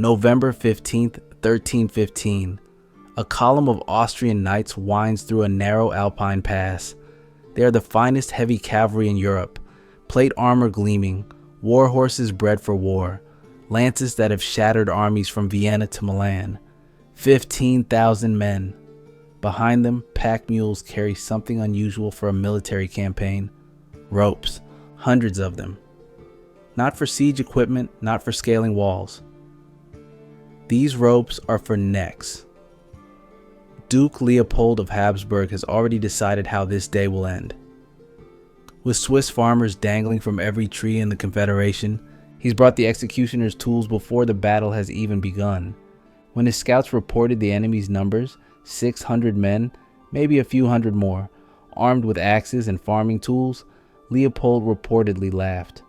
November 15th, 1315. A column of Austrian knights winds through a narrow alpine pass. They are the finest heavy cavalry in Europe, plate armor gleaming, war horses bred for war, lances that have shattered armies from Vienna to Milan. 15,000 men. Behind them, pack mules carry something unusual for a military campaign. Ropes, hundreds of them. Not for siege equipment, not for scaling walls. These ropes are for necks. Duke Leopold of Habsburg has already decided how this day will end. With Swiss farmers dangling from every tree in the Confederation, he's brought the executioner's tools before the battle has even begun. When his scouts reported the enemy's numbers, 600 men, maybe a few hundred more, armed with axes and farming tools, Leopold reportedly laughed.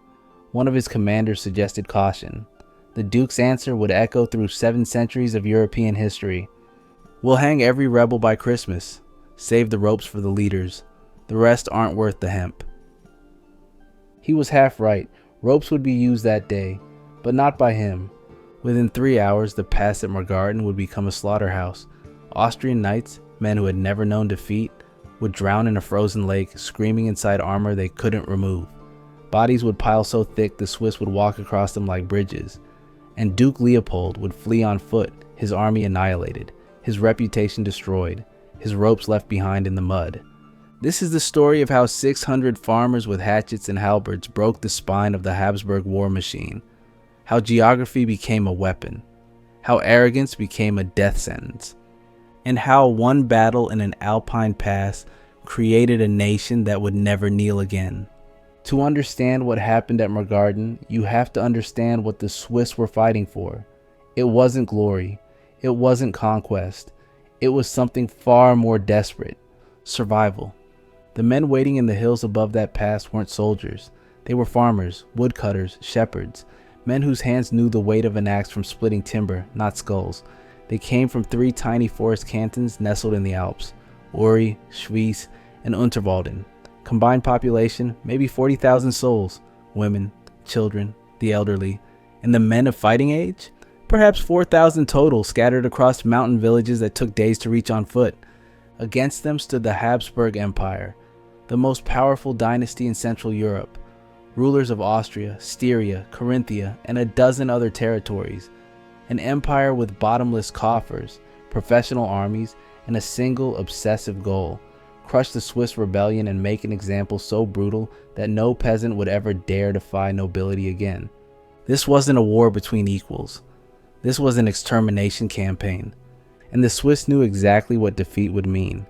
One of his commanders suggested caution. The Duke's answer would echo through 7 centuries of European history. We'll hang every rebel by Christmas. Save the ropes for the leaders. The rest aren't worth the hemp. He was half right. Ropes would be used that day, but not by him. Within 3 hours, the pass at Margarten would become a slaughterhouse. Austrian knights, men who had never known defeat, would drown in a frozen lake, screaming inside armor they couldn't remove. Bodies would pile so thick the Swiss would walk across them like bridges. And Duke Leopold would flee on foot, his army annihilated, his reputation destroyed, his ropes left behind in the mud. This is the story of how 600 farmers with hatchets and halberds broke the spine of the Habsburg war machine, how geography became a weapon, how arrogance became a death sentence, and how one battle in an alpine pass created a nation that would never kneel again. To understand what happened at Margarten, you have to understand what the Swiss were fighting for. It wasn't glory. It wasn't conquest. It was something far more desperate. Survival. The men waiting in the hills above that pass weren't soldiers. They were farmers, woodcutters, shepherds, men whose hands knew the weight of an axe from splitting timber, not skulls. They came from 3 tiny forest cantons nestled in the Alps, Uri, Schwyz, and Unterwalden. Combined population, maybe 40,000 souls, women, children, the elderly, and the men of fighting age? Perhaps 4,000 total scattered across mountain villages that took days to reach on foot. Against them stood the Habsburg Empire, the most powerful dynasty in Central Europe, rulers of Austria, Styria, Carinthia, and a dozen other territories. An empire with bottomless coffers, professional armies, and a single obsessive goal: crush the Swiss rebellion and make an example so brutal that no peasant would ever dare defy nobility again. This wasn't a war between equals. This was an extermination campaign, and the Swiss knew exactly what defeat would mean.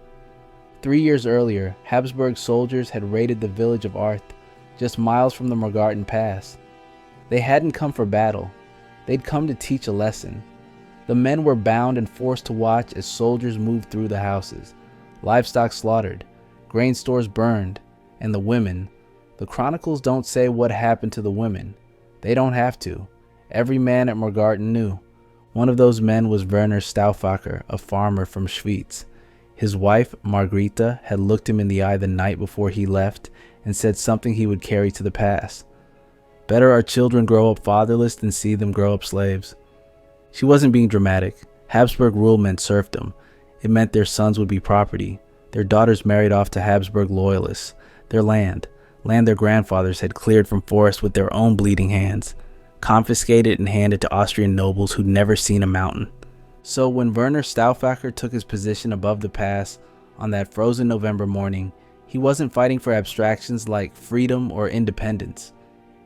3 years earlier, Habsburg soldiers had raided the village of Arth, just miles from the Margarten Pass. They hadn't come for battle. They'd come to teach a lesson. The men were bound and forced to watch as soldiers moved through the houses, livestock slaughtered, grain stores burned, and the women. The chronicles don't say what happened to the women. They don't have to. Every man at Margarten knew. One of those men was Werner Stauffacher, a farmer from Schwyz. His wife, Margrethe, had looked him in the eye the night before he left and said something he would carry to the pass. Better our children grow up fatherless than see them grow up slaves. She wasn't being dramatic. Habsburg rule meant serfdom. It meant their sons would be property, their daughters married off to Habsburg loyalists, their land their grandfathers had cleared from forests with their own bleeding hands, confiscated and handed to Austrian nobles who'd never seen a mountain. So when Werner Stauffacher took his position above the pass on that frozen November morning, he wasn't fighting for abstractions like freedom or independence.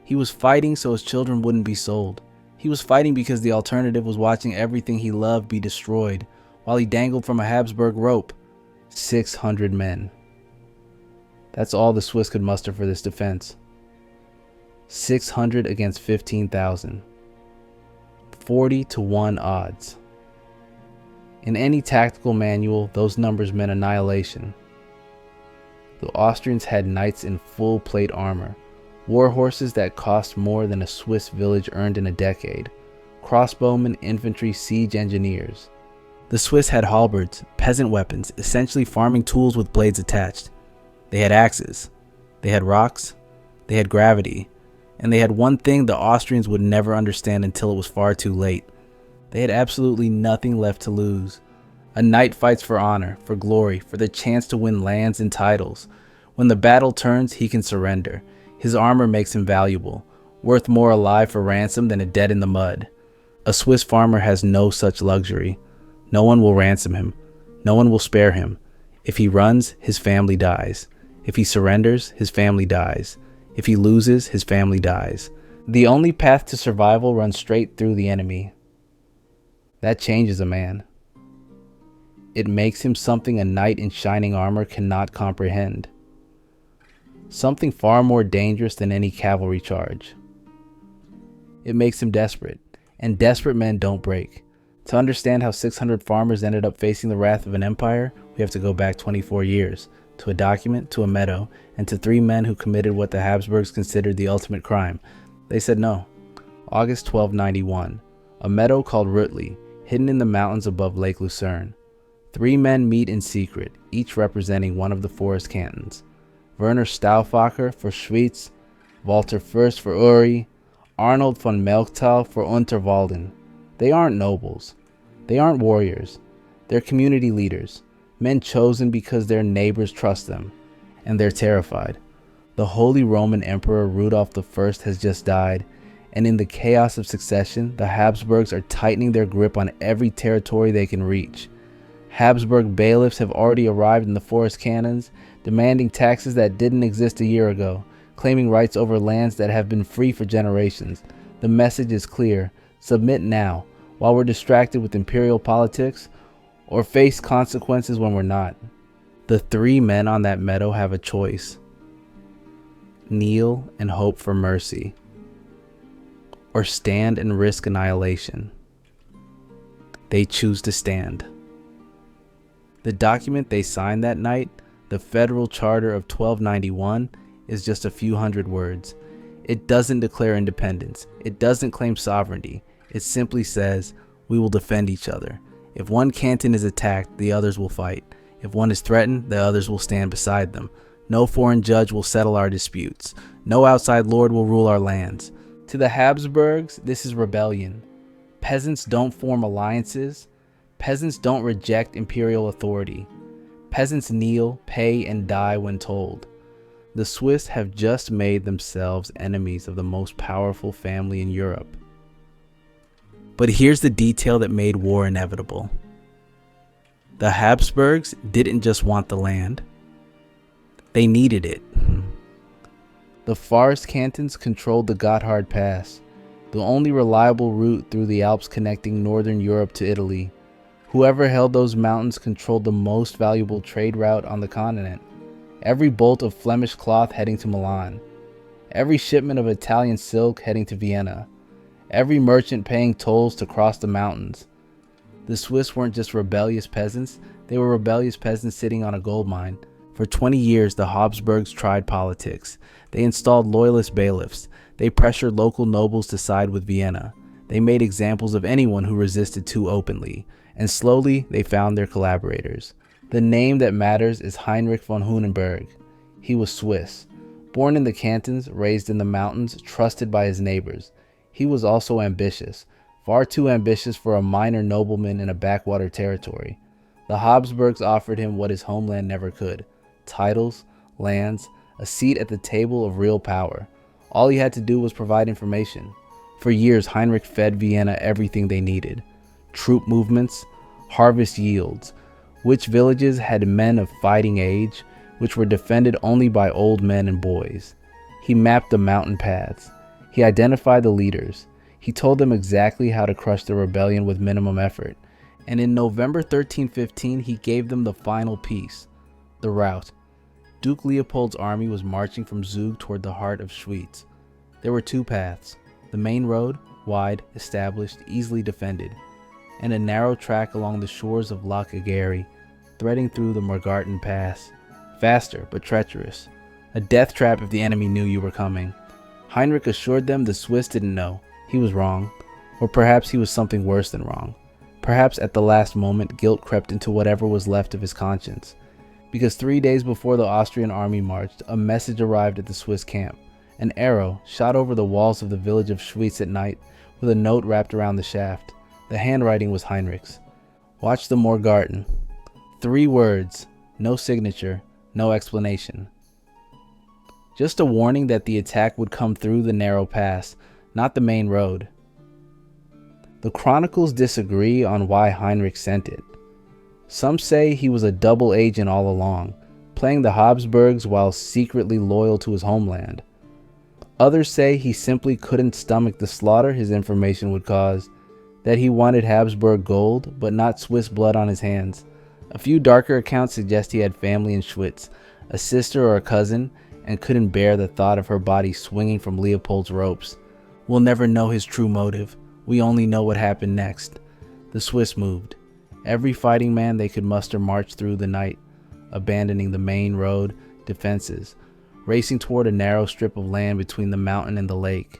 He was fighting so his children wouldn't be sold. He was fighting because the alternative was watching everything he loved be destroyed while he dangled from a Habsburg rope. 600 men. That's all the Swiss could muster for this defense. 600 against 15,000. 40-1 odds. In any tactical manual, those numbers meant annihilation. The Austrians had knights in full plate armor, war horses that cost more than a Swiss village earned in a decade, crossbowmen, infantry, siege engineers. The Swiss had halberds, peasant weapons, essentially farming tools with blades attached. They had axes, they had rocks, they had gravity, and they had one thing the Austrians would never understand until it was far too late: They had absolutely nothing left to lose. A knight fights for honor, for glory, for the chance to win lands and titles. When the battle turns, he can surrender. His armor makes him valuable, worth more alive for ransom than a dead in the mud. A Swiss farmer has no such luxury. No one will ransom him. No one will spare him. If he runs, his family dies. If he surrenders, his family dies. If he loses, his family dies. The only path to survival runs straight through the enemy. That changes a man. It makes him something a knight in shining armor cannot comprehend. Something far more dangerous than any cavalry charge. It makes him desperate, and desperate men don't break. To understand how 600 farmers ended up facing the wrath of an empire, we have to go back 24 years, to a document, to a meadow, and to 3 men who committed what the Habsburgs considered the ultimate crime. They said no. August 1291, a meadow called Rütli, hidden in the mountains above Lake Lucerne. 3 men meet in secret, each representing one of the forest cantons. Werner Stauffacher for Schwyz, Walter Fürst for Uri, Arnold von Melchthal for Unterwalden. They aren't nobles. They aren't warriors. They're community leaders, men chosen because their neighbors trust them, and they're terrified. The Holy Roman Emperor Rudolf I has just died, and in the chaos of succession, the Habsburgs are tightening their grip on every territory they can reach. Habsburg bailiffs have already arrived in the forest cantons, demanding taxes that didn't exist a year ago, claiming rights over lands that have been free for generations. The message is clear: submit now, while we're distracted with imperial politics, or face consequences when we're not. The 3 men on that meadow have a choice: kneel and hope for mercy, or stand and risk annihilation. They choose to stand. The document they signed that night, the Federal Charter of 1291, is just a few hundred words. It doesn't declare independence. It doesn't claim sovereignty. It simply says, we will defend each other. If one canton is attacked, the others will fight. If one is threatened, the others will stand beside them. No foreign judge will settle our disputes. No outside lord will rule our lands. To the Habsburgs, this is rebellion. Peasants don't form alliances. Peasants don't reject imperial authority. Peasants kneel, pay, and die when told. The Swiss have just made themselves enemies of the most powerful family in Europe. But here's the detail that made war inevitable. The Habsburgs didn't just want the land. They needed it. The forest cantons controlled the Gotthard Pass, the only reliable route through the Alps connecting northern Europe to Italy. Whoever held those mountains controlled the most valuable trade route on the continent. Every bolt of Flemish cloth heading to Milan. Every shipment of Italian silk heading to Vienna. Every merchant paying tolls to cross the mountains. The Swiss weren't just rebellious peasants, they were rebellious peasants sitting on a gold mine. For 20 years, the Habsburgs tried politics. They installed loyalist bailiffs. They pressured local nobles to side with Vienna. They made examples of anyone who resisted too openly. And slowly, they found their collaborators. The name that matters is Heinrich von Hunnenberg. He was Swiss. Born in the cantons, raised in the mountains, trusted by his neighbors. He was also ambitious, far too ambitious for a minor nobleman in a backwater territory. The Habsburgs offered him what his homeland never could: titles, lands, a seat at the table of real power. All he had to do was provide information. For years, Heinrich fed Vienna everything they needed: troop movements, harvest yields, which villages had men of fighting age, which were defended only by old men and boys. He mapped the mountain paths. He identified the leaders. He told them exactly how to crush the rebellion with minimum effort. And in November 1315, he gave them the final piece: the route. Duke Leopold's army was marching from Zug toward the heart of Schwyz. There were 2 paths: the main road, wide, established, easily defended, and a narrow track along the shores of Loch Agary, threading through the Morgarten Pass. Faster, but treacherous. A death trap if the enemy knew you were coming. Heinrich assured them the Swiss didn't know. He was wrong. Or perhaps he was something worse than wrong. Perhaps at the last moment, guilt crept into whatever was left of his conscience. Because 3 days before the Austrian army marched, a message arrived at the Swiss camp. An arrow shot over the walls of the village of Schwyz at night, with a note wrapped around the shaft. The handwriting was Heinrich's. Watch the Morgarten. 3 words, no signature, no explanation. Just a warning that the attack would come through the narrow pass, not the main road. The chronicles disagree on why Heinrich sent it. Some say he was a double agent all along, playing the Habsburgs while secretly loyal to his homeland. Others say he simply couldn't stomach the slaughter his information would cause, that he wanted Habsburg gold, but not Swiss blood on his hands. A few darker accounts suggest he had family in Schwyz, a sister or a cousin, and couldn't bear the thought of her body swinging from Leopold's ropes. We'll never know his true motive. We only know what happened next. The Swiss moved. Every fighting man they could muster marched through the night, abandoning the main road defenses, racing toward a narrow strip of land between the mountain and the lake.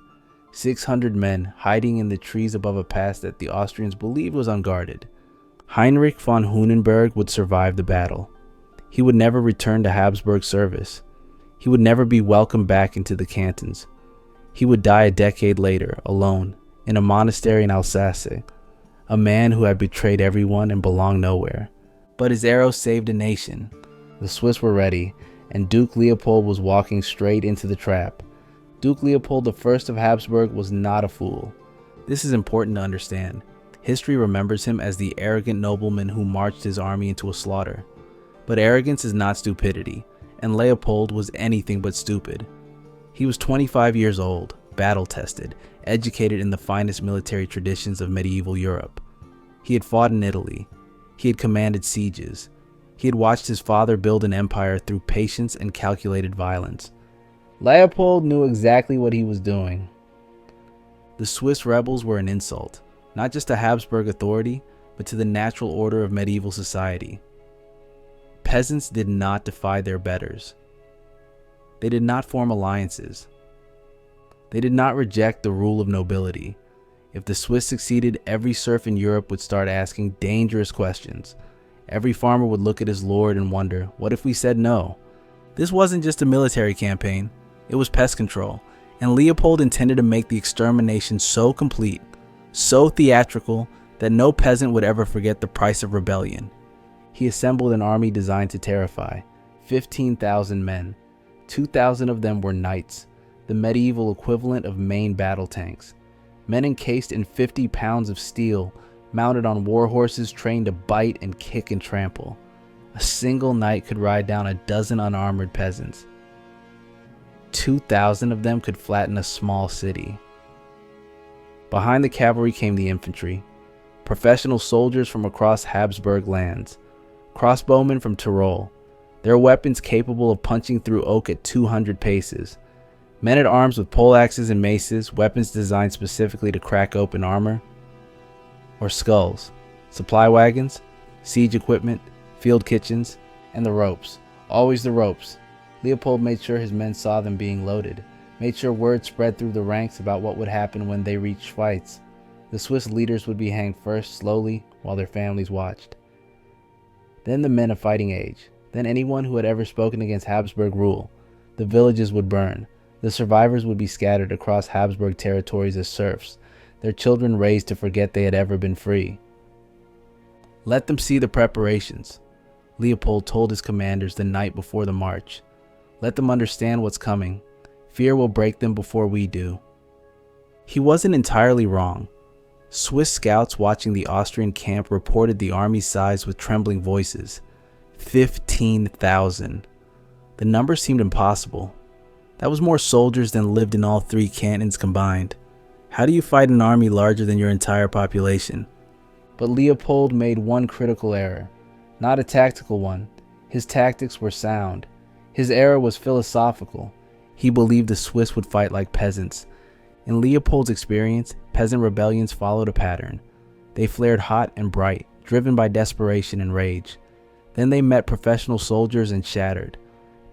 600 men hiding in the trees above a pass that the Austrians believed was unguarded. Heinrich von Hunenberg would survive the battle. He would never return to Habsburg service. He would never be welcomed back into the cantons. He would die a decade later, alone, in a monastery in Alsace, a man who had betrayed everyone and belonged nowhere. But his arrow saved a nation. The Swiss were ready, and Duke Leopold was walking straight into the trap. Duke Leopold I of Habsburg was not a fool. This is important to understand. History remembers him as the arrogant nobleman who marched his army into a slaughter. But arrogance is not stupidity, and Leopold was anything but stupid. He was 25 years old, battle-tested, educated in the finest military traditions of medieval Europe. He had fought in Italy. He had commanded sieges. He had watched his father build an empire through patience and calculated violence. Leopold knew exactly what he was doing. The Swiss rebels were an insult, not just to Habsburg authority, but to the natural order of medieval society. Peasants did not defy their betters. They did not form alliances. They did not reject the rule of nobility. If the Swiss succeeded, every serf in Europe would start asking dangerous questions. Every farmer would look at his lord and wonder, what if we said no? This wasn't just a military campaign, it was pest control, and Leopold intended to make the extermination so complete, so theatrical, that no peasant would ever forget the price of rebellion. He assembled an army designed to terrify, 15,000 men. 2,000 of them were knights, the medieval equivalent of main battle tanks. Men encased in 50 pounds of steel, mounted on war horses trained to bite and kick and trample. A single knight could ride down a dozen unarmored peasants. 2,000 of them could flatten a small city. Behind the cavalry came the infantry, professional soldiers from across Habsburg lands, crossbowmen from Tyrol, their weapons capable of punching through oak at 200 paces, men at arms with poleaxes and maces, weapons designed specifically to crack open armor or skulls, supply wagons, siege equipment, field kitchens, and the ropes. Always the ropes. Leopold made sure his men saw them being loaded, made sure word spread through the ranks about what would happen when they reached Schwyz. The Swiss leaders would be hanged first, slowly, while their families watched. Then the men of fighting age, then anyone who had ever spoken against Habsburg rule. The villages would burn. The survivors would be scattered across Habsburg territories as serfs, their children raised to forget they had ever been free. Let them see the preparations, Leopold told his commanders the night before the march. Let them understand what's coming. Fear will break them before we do. He wasn't entirely wrong. Swiss scouts watching the Austrian camp reported the army's size with trembling voices. 15,000. The number seemed impossible. That was more soldiers than lived in all 3 cantons combined. How do you fight an army larger than your entire population? But Leopold made one critical error, not a tactical one. His tactics were sound. His error was philosophical. He believed the Swiss would fight like peasants. In Leopold's experience, peasant rebellions followed a pattern. They flared hot and bright, driven by desperation and rage. Then they met professional soldiers and shattered.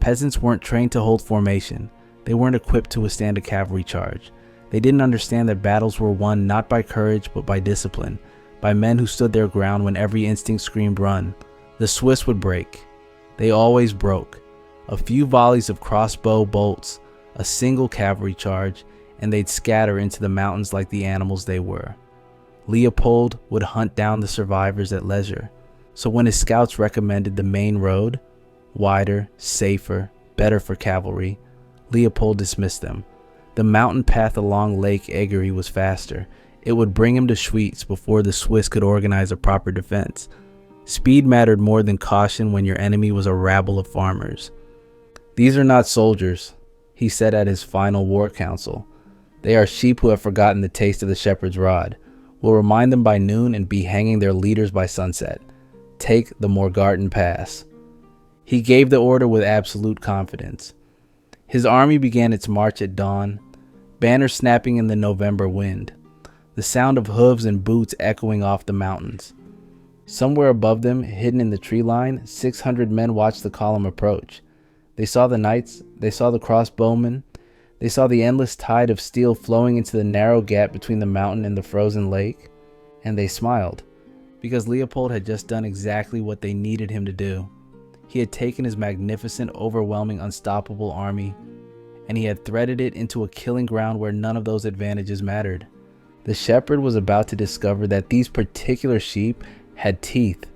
Peasants weren't trained to hold formation. They weren't equipped to withstand a cavalry charge. They didn't understand that battles were won not by courage but by discipline, by men who stood their ground when every instinct screamed run. The Swiss would break. They always broke. A few volleys of crossbow bolts, a single cavalry charge, and they'd scatter into the mountains like the animals they were. Leopold would hunt down the survivors at leisure. So when his scouts recommended the main road, wider, safer, better for cavalry, Leopold dismissed them. The mountain path along Lake Egerie was faster. It would bring him to Schwyz before the Swiss could organize a proper defense. Speed mattered more than caution when your enemy was a rabble of farmers. "These are not soldiers," he said at his final war council. "They are sheep who have forgotten the taste of the shepherd's rod. We'll remind them by noon and be hanging their leaders by sunset. Take the Morgarten Pass." He gave the order with absolute confidence. His army began its march at dawn, banners snapping in the November wind, the sound of hooves and boots echoing off the mountains. Somewhere above them, hidden in the tree line, 600 men watched the column approach. They saw the knights, they saw the crossbowmen, they saw the endless tide of steel flowing into the narrow gap between the mountain and the frozen lake, and they smiled, because Leopold had just done exactly what they needed him to do. He had taken his magnificent, overwhelming, unstoppable army, and he had threaded it into a killing ground where none of those advantages mattered. The shepherd was about to discover that these particular sheep had teeth.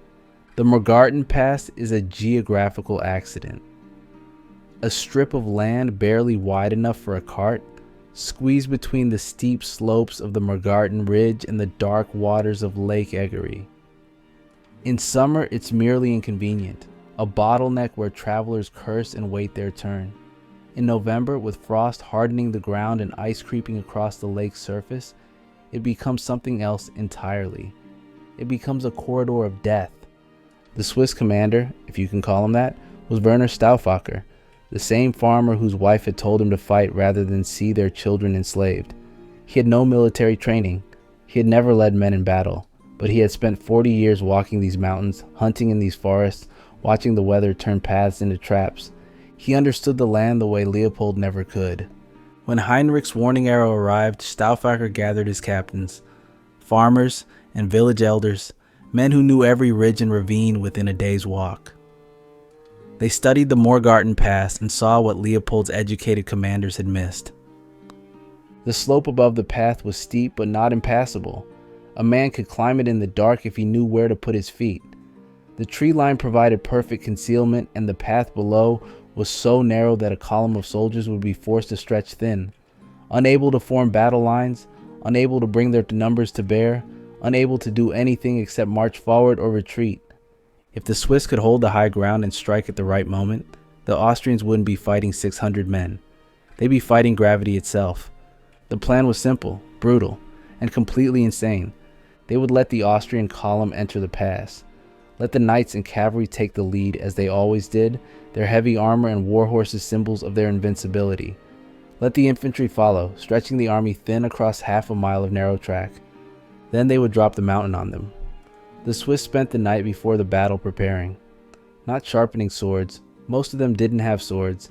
The Morgarten Pass is a geographical accident. A strip of land barely wide enough for a cart, squeezed between the steep slopes of the Morgarten Ridge and the dark waters of Lake Egerie. In summer, it's merely inconvenient, a bottleneck where travelers curse and wait their turn. In November, with frost hardening the ground and ice creeping across the lake's surface, it becomes something else entirely. It becomes a corridor of death. The Swiss commander, if you can call him that, was Werner Stauffacher, the same farmer whose wife had told him to fight rather than see their children enslaved. He had no military training. He had never led men in battle, but he had spent 40 years walking these mountains, hunting in these forests, watching the weather turn paths into traps. He understood the land the way Leopold never could. When Heinrich's warning arrow arrived, Stauffacher gathered his captains, farmers and village elders, men who knew every ridge and ravine within a day's walk. They studied the Morgarten Pass and saw what Leopold's educated commanders had missed. The slope above the path was steep but not impassable. A man could climb it in the dark if he knew where to put his feet. The tree line provided perfect concealment, and the path below was so narrow that a column of soldiers would be forced to stretch thin, unable to form battle lines, unable to bring their numbers to bear, unable to do anything except march forward or retreat. If the Swiss could hold the high ground and strike at the right moment, the Austrians wouldn't be fighting 600 men. They'd be fighting gravity itself. The plan was simple, brutal, and completely insane. They would let the Austrian column enter the pass. Let the knights and cavalry take the lead as they always did, their heavy armor and war horses symbols of their invincibility. Let the infantry follow, stretching the army thin across half a mile of narrow track. Then they would drop the mountain on them. The Swiss spent the night before the battle preparing, not sharpening swords. Most of them didn't have swords.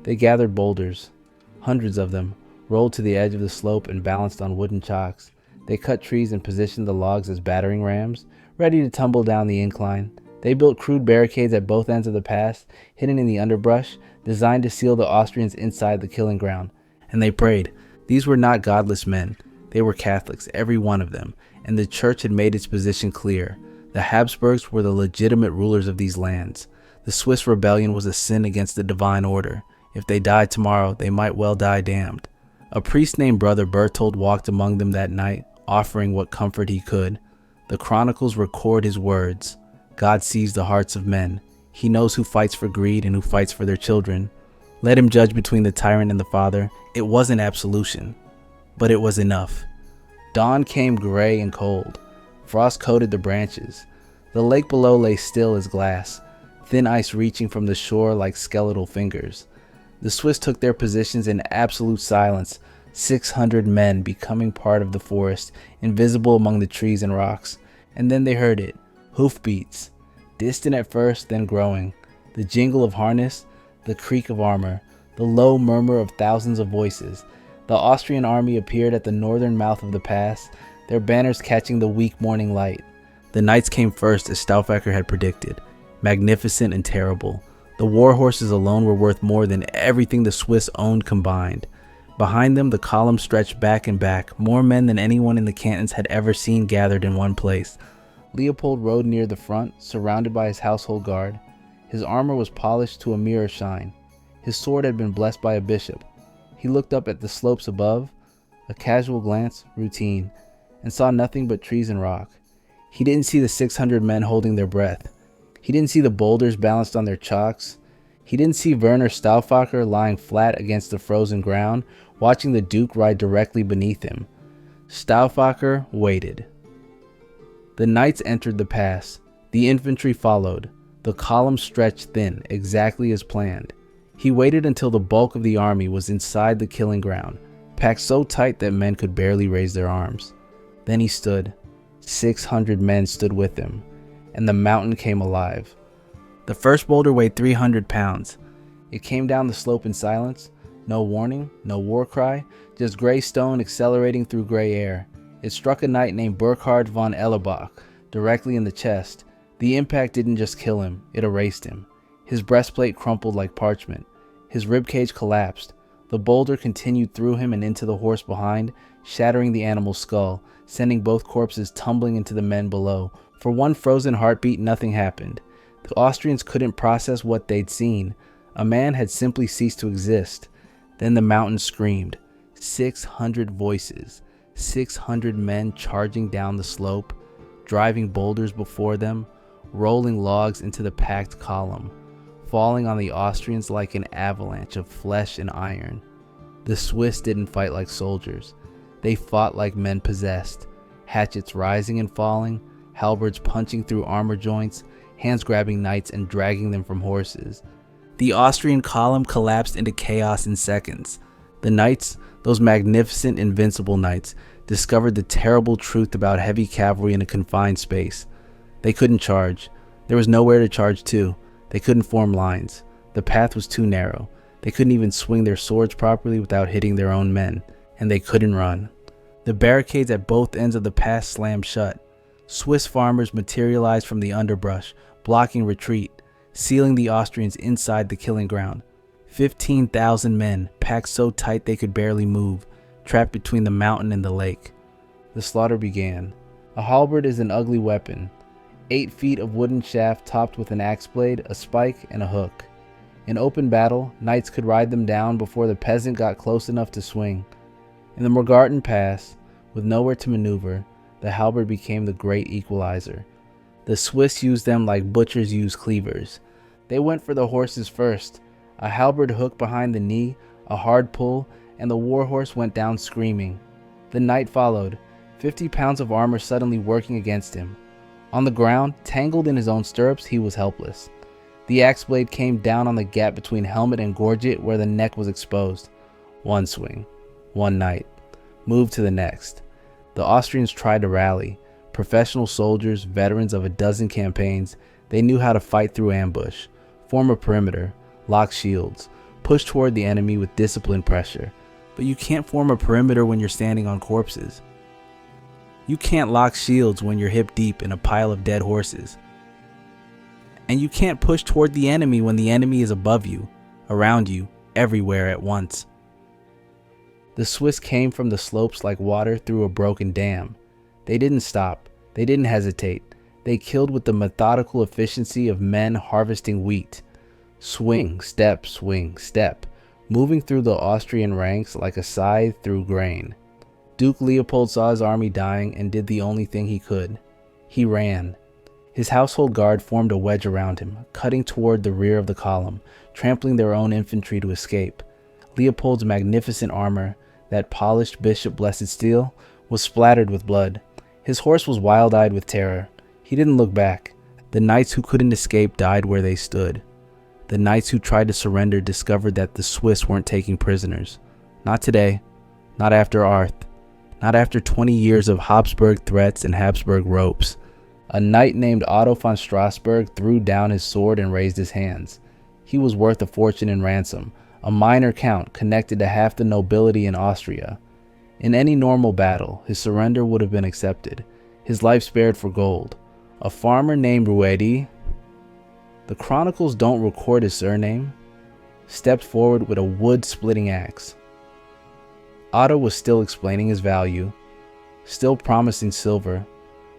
They gathered boulders, hundreds of them, rolled to the edge of the slope and balanced on wooden chocks. They cut trees and positioned the logs as battering rams, ready to tumble down the incline. They built crude barricades at both ends of the pass, hidden in the underbrush, designed to seal the Austrians inside the killing ground. And they prayed. These were not godless men. They were Catholics, every one of them, and the church had made its position clear. The Habsburgs were the legitimate rulers of these lands. The Swiss rebellion was a sin against the divine order. If they died tomorrow, they might well die damned. A priest named Brother Berthold walked among them that night, offering what comfort he could. The chronicles record his words. God sees the hearts of men. He knows who fights for greed and who fights for their children. Let him judge between the tyrant and the father. It wasn't absolution, but it was enough. Dawn came gray and cold. Frost coated the branches. The lake below lay still as glass, thin ice reaching from the shore like skeletal fingers. The Swiss took their positions in absolute silence, 600 men becoming part of the forest, invisible among the trees and rocks. And then they heard it, hoofbeats, distant at first, then growing, the jingle of harness, the creak of armor, the low murmur of thousands of voices. The Austrian army appeared at the northern mouth of the pass, their banners catching the weak morning light. The knights came first, as Stauffacher had predicted, magnificent and terrible. The war horses alone were worth more than everything the Swiss owned combined. Behind them, the column stretched back and back, more men than anyone in the cantons had ever seen gathered in one place. Leopold rode near the front, surrounded by his household guard. His armor was polished to a mirror shine. His sword had been blessed by a bishop. He looked up at the slopes above, a casual glance, routine, and saw nothing but trees and rock. He didn't see the 600 men holding their breath. He didn't see the boulders balanced on their chocks. He didn't see Werner Stauffacher lying flat against the frozen ground, watching the Duke ride directly beneath him. Stauffacher waited. The knights entered the pass. The infantry followed. The column stretched thin, exactly as planned. He waited until the bulk of the army was inside the killing ground, packed so tight that men could barely raise their arms. Then he stood. 600 men stood with him, and the mountain came alive. The first boulder weighed 300 pounds. It came down the slope in silence. No warning, no war cry, just gray stone accelerating through gray air. It struck a knight named Burkhard von Ellerbach directly in the chest. The impact didn't just kill him, it erased him. His breastplate crumpled like parchment. His ribcage collapsed. The boulder continued through him and into the horse behind, shattering the animal's skull, sending both corpses tumbling into the men below. For one frozen heartbeat, nothing happened. The Austrians couldn't process what they'd seen. A man had simply ceased to exist. Then the mountain screamed. 600 voices. 600 men charging down the slope, driving boulders before them, rolling logs into the packed column, falling on the Austrians like an avalanche of flesh and iron. The Swiss didn't fight like soldiers. They fought like men possessed, hatchets rising and falling, halberds punching through armor joints, hands grabbing knights and dragging them from horses. The Austrian column collapsed into chaos in seconds. The knights, those magnificent invincible knights, discovered the terrible truth about heavy cavalry in a confined space. They couldn't charge. There was nowhere to charge to. They couldn't form lines. The path was too narrow. They couldn't even swing their swords properly without hitting their own men. And they couldn't run. The barricades at both ends of the pass slammed shut. Swiss farmers materialized from the underbrush, blocking retreat, sealing the Austrians inside the killing ground. 15,000 men, packed so tight they could barely move, trapped between the mountain and the lake. The slaughter began. A halberd is an ugly weapon. 8 feet of wooden shaft topped with an axe blade, a spike, and a hook. In open battle, knights could ride them down before the peasant got close enough to swing. In the Morgarten Pass, with nowhere to maneuver, the halberd became the great equalizer. The Swiss used them like butchers use cleavers. They went for the horses first. A halberd hook behind the knee, a hard pull, and the warhorse went down screaming. The knight followed, 50 pounds of armor suddenly working against him. On the ground, tangled in his own stirrups, he was helpless. The axe blade came down on the gap between helmet and gorget where the neck was exposed. One swing, one knight, moved to the next. The Austrians tried to rally. Professional soldiers, veterans of a dozen campaigns, they knew how to fight through ambush, form a perimeter, lock shields, push toward the enemy with disciplined pressure. But you can't form a perimeter when you're standing on corpses. You can't lock shields when you're hip deep in a pile of dead horses. And you can't push toward the enemy when the enemy is above you, around you, everywhere at once. The Swiss came from the slopes like water through a broken dam. They didn't stop. They didn't hesitate. They killed with the methodical efficiency of men harvesting wheat. Swing, step, moving through the Austrian ranks like a scythe through grain. Duke Leopold saw his army dying and did the only thing he could. He ran. His household guard formed a wedge around him, cutting toward the rear of the column, trampling their own infantry to escape. Leopold's magnificent armor, that polished bishop-blessed steel, was splattered with blood. His horse was wild-eyed with terror. He didn't look back. The knights who couldn't escape died where they stood. The knights who tried to surrender discovered that the Swiss weren't taking prisoners. Not today. Not after Arth. Not after 20 years of Habsburg threats and Habsburg ropes. A knight named Otto von Strasburg threw down his sword and raised his hands. He was worth a fortune in ransom, a minor count connected to half the nobility in Austria. In any normal battle, his surrender would have been accepted, his life spared for gold. A farmer named Ruedi, the chronicles don't record his surname, stepped forward with a wood-splitting axe. Otto was still explaining his value, still promising silver,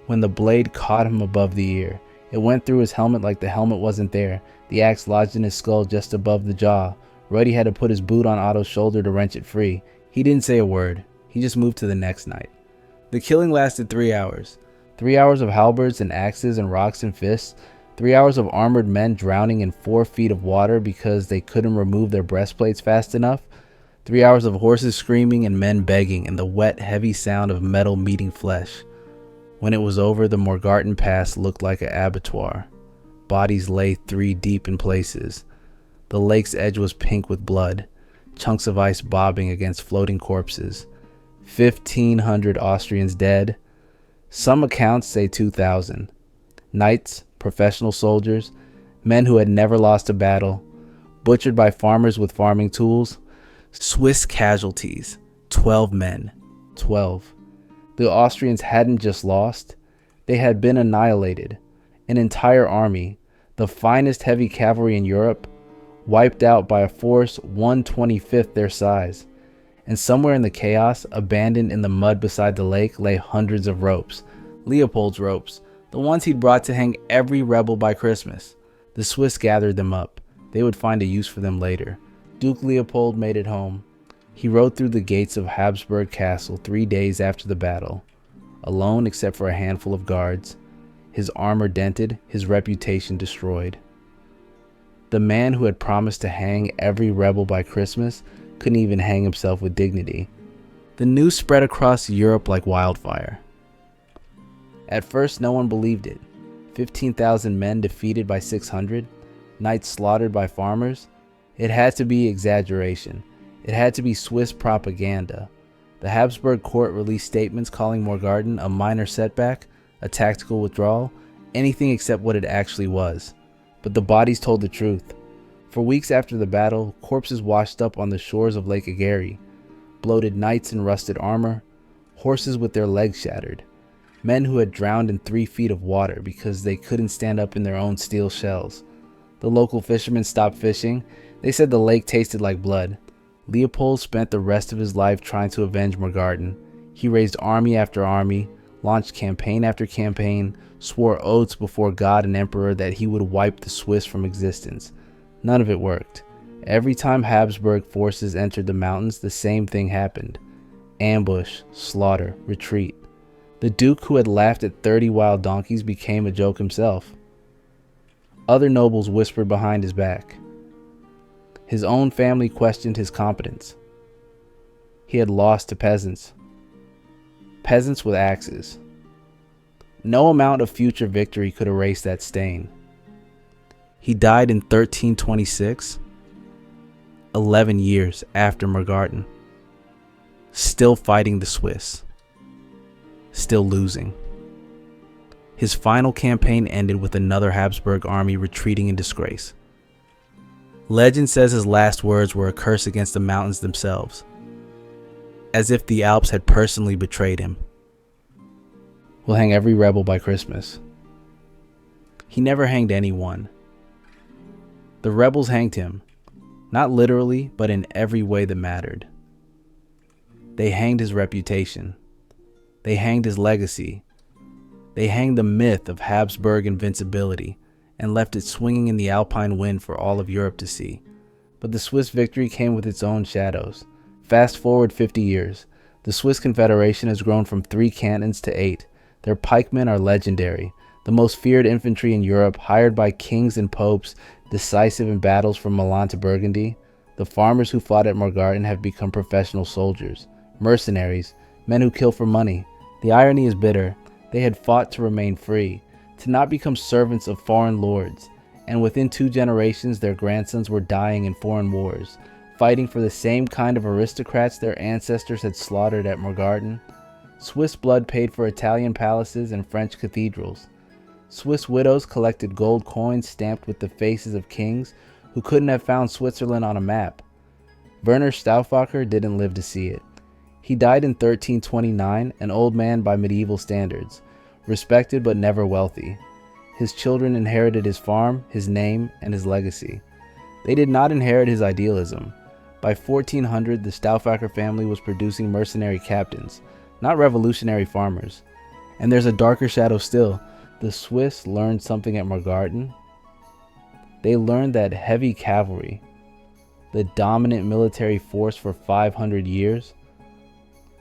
when the blade caught him above the ear. It went through his helmet like the helmet wasn't there. The axe lodged in his skull just above the jaw. Ruddy had to put his boot on Otto's shoulder to wrench it free. He didn't say a word. He just moved to the next night. The killing lasted 3 hours. 3 hours of halberds and axes and rocks and fists. 3 hours of armored men drowning in 4 feet of water because they couldn't remove their breastplates fast enough. 3 hours of horses screaming and men begging, and the wet, heavy sound of metal meeting flesh. When it was over, the Morgarten Pass looked like an abattoir. Bodies lay 3 deep in places. The lake's edge was pink with blood, chunks of ice bobbing against floating corpses. 1,500 Austrians dead. Some accounts say 2,000. Knights, professional soldiers, men who had never lost a battle, butchered by farmers with farming tools. Swiss casualties, 12 men. 12. The Austrians hadn't just lost, they had been annihilated. An entire army, the finest heavy cavalry in Europe, wiped out by a force 1/25 their size. And somewhere in the chaos, abandoned in the mud beside the lake, lay hundreds of ropes. Leopold's ropes, the ones he'd brought to hang every rebel by Christmas. The Swiss gathered them up. They would find a use for them later. Duke Leopold made it home. He rode through the gates of Habsburg Castle 3 days after the battle, alone except for a handful of guards, his armor dented, his reputation destroyed. The man who had promised to hang every rebel by Christmas couldn't even hang himself with dignity. The news spread across Europe like wildfire. At first, no one believed it. 15,000 men defeated by 600, knights slaughtered by farmers. It had to be exaggeration. It had to be Swiss propaganda. The Habsburg court released statements calling Morgarten a minor setback, a tactical withdrawal, anything except what it actually was. But the bodies told the truth. For weeks after the battle, corpses washed up on the shores of Lake Ageri, bloated knights in rusted armor, horses with their legs shattered, men who had drowned in 3 feet of water because they couldn't stand up in their own steel shells. The local fishermen stopped fishing. They said the lake tasted like blood. Leopold spent the rest of his life trying to avenge Morgarten. He raised army after army, launched campaign after campaign, swore oaths before God and Emperor that he would wipe the Swiss from existence. None of it worked. Every time Habsburg forces entered the mountains, the same thing happened. Ambush, slaughter, retreat. The Duke who had laughed at 30 wild donkeys became a joke himself. Other nobles whispered behind his back. His own family questioned his competence. He had lost to peasants. Peasants with axes. No amount of future victory could erase that stain. He died in 1326, 11 years after Morgarten. Still fighting the Swiss. Still losing. His final campaign ended with another Habsburg army retreating in disgrace. Legend says his last words were a curse against the mountains themselves, as if the Alps had personally betrayed him. We'll hang every rebel by Christmas. He never hanged anyone. The rebels hanged him, not literally, but in every way that mattered. They hanged his reputation. They hanged his legacy. They hanged the myth of Habsburg invincibility and left it swinging in the alpine wind for all of Europe to see. But the Swiss victory came with its own shadows. Fast forward 50 years. The Swiss Confederation has grown from 3 cantons to 8. Their pikemen are legendary, the most feared infantry in Europe, hired by kings and popes, decisive in battles from Milan to Burgundy. The farmers who fought at Morgarten have become professional soldiers, mercenaries, men who kill for money. The irony is bitter. They had fought to remain free, to not become servants of foreign lords, and within 2 generations their grandsons were dying in foreign wars, fighting for the same kind of aristocrats their ancestors had slaughtered at Morgarten. Swiss blood paid for Italian palaces and French cathedrals. Swiss widows collected gold coins stamped with the faces of kings who couldn't have found Switzerland on a map. Werner Stauffacher didn't live to see it. He died in 1329, an old man by medieval standards, respected but never wealthy. His children inherited his farm, his name, and his legacy. They did not inherit his idealism, By 1400, the Stauffacher family was producing mercenary captains, not revolutionary farmers. And there's a darker shadow still. The Swiss learned something at Morgarten. They learned that heavy cavalry, the dominant military force for 500 years,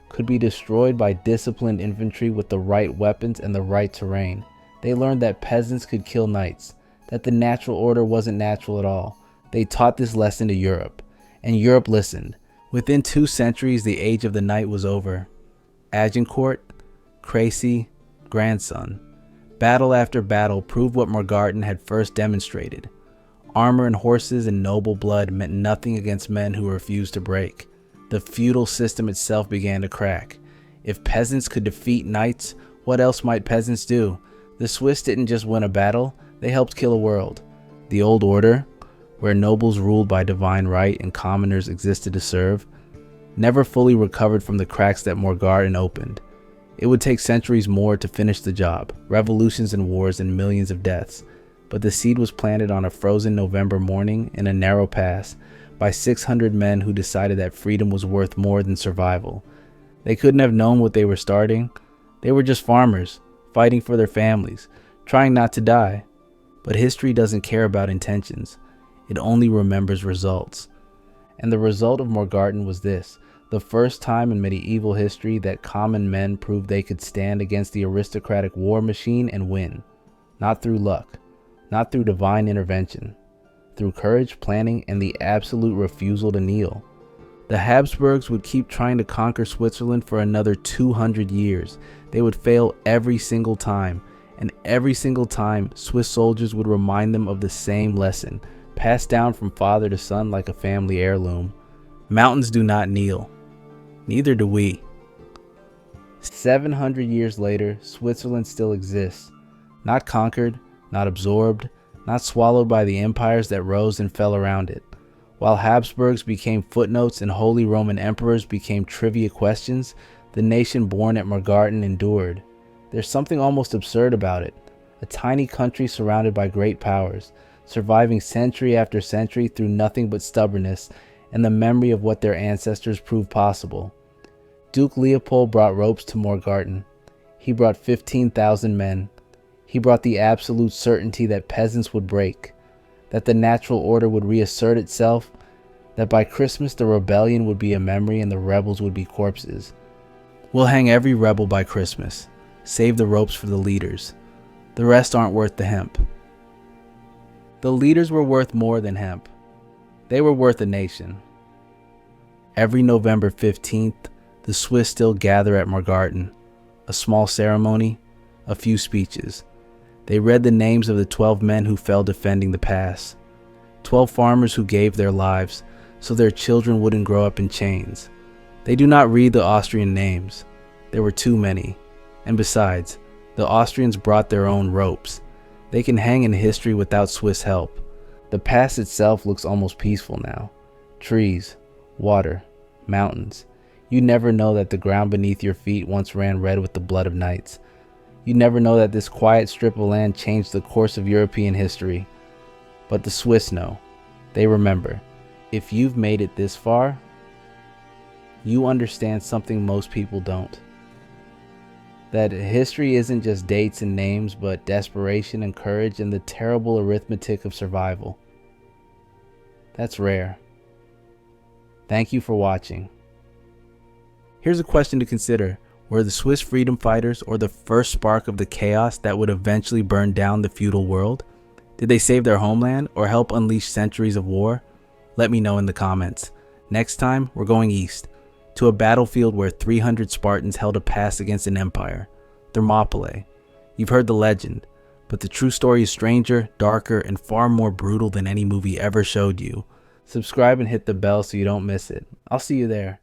could be destroyed by disciplined infantry with the right weapons and the right terrain. They learned that peasants could kill knights, that the natural order wasn't natural at all. They taught this lesson to Europe, and Europe listened. Within 2 centuries, the age of the knight was over. Agincourt, Crécy, grandson. Battle after battle proved what Morgarten had first demonstrated. Armor and horses and noble blood meant nothing against men who refused to break. The feudal system itself began to crack. If peasants could defeat knights, what else might peasants do? The Swiss didn't just win a battle, they helped kill a world. The old order, where nobles ruled by divine right and commoners existed to serve, never fully recovered from the cracks that Morgarten opened. It would take centuries more to finish the job, revolutions and wars and millions of deaths, but the seed was planted on a frozen November morning in a narrow pass by 600 men who decided that freedom was worth more than survival. They couldn't have known what they were starting. They were just farmers, fighting for their families, trying not to die. But history doesn't care about intentions. It only remembers results. And the result of Morgarten was this: the first time in medieval history that common men proved they could stand against the aristocratic war machine and win. Not through luck, not through divine intervention, through courage, planning, and the absolute refusal to kneel. The Habsburgs would keep trying to conquer Switzerland for another 200 years. They would fail every single time, and every single time Swiss soldiers would remind them of the same lesson, passed down from father to son like a family heirloom. Mountains do not kneel. Neither do we. 700 years later, Switzerland still exists. Not conquered, not absorbed, not swallowed by the empires that rose and fell around it. While Habsburgs became footnotes and Holy Roman Emperors became trivia questions, the nation born at Morgarten endured. There's something almost absurd about it. A tiny country surrounded by great powers, surviving century after century through nothing but stubbornness and the memory of what their ancestors proved possible. Duke Leopold brought ropes to Morgarten. He brought 15,000 men. He brought the absolute certainty that peasants would break, that the natural order would reassert itself, that by Christmas the rebellion would be a memory and the rebels would be corpses. We'll hang every rebel by Christmas, save the ropes for the leaders. The rest aren't worth the hemp. The leaders were worth more than hemp. They were worth a nation. Every November 15th, the Swiss still gather at Morgarten. A small ceremony, a few speeches. They read the names of the 12 men who fell defending the pass. 12 farmers who gave their lives so their children wouldn't grow up in chains. They do not read the Austrian names. There were too many. And besides, the Austrians brought their own ropes. They can hang in history without Swiss help. The pass itself looks almost peaceful now. Trees, water, mountains. You never know that the ground beneath your feet once ran red with the blood of knights. You never know that this quiet strip of land changed the course of European history. But the Swiss know. They remember. If you've made it this far, you understand something most people don't. That history isn't just dates and names, but desperation and courage and the terrible arithmetic of survival. That's rare. Thank you for watching. Here's a question to consider. Were the Swiss freedom fighters or the first spark of the chaos that would eventually burn down the feudal world? Did they save their homeland or help unleash centuries of war? Let me know in the comments. Next time, we're going east, to a battlefield where 300 Spartans held a pass against an empire, Thermopylae. You've heard the legend, but the true story is stranger, darker, and far more brutal than any movie ever showed you. Subscribe and hit the bell so you don't miss it. I'll see you there.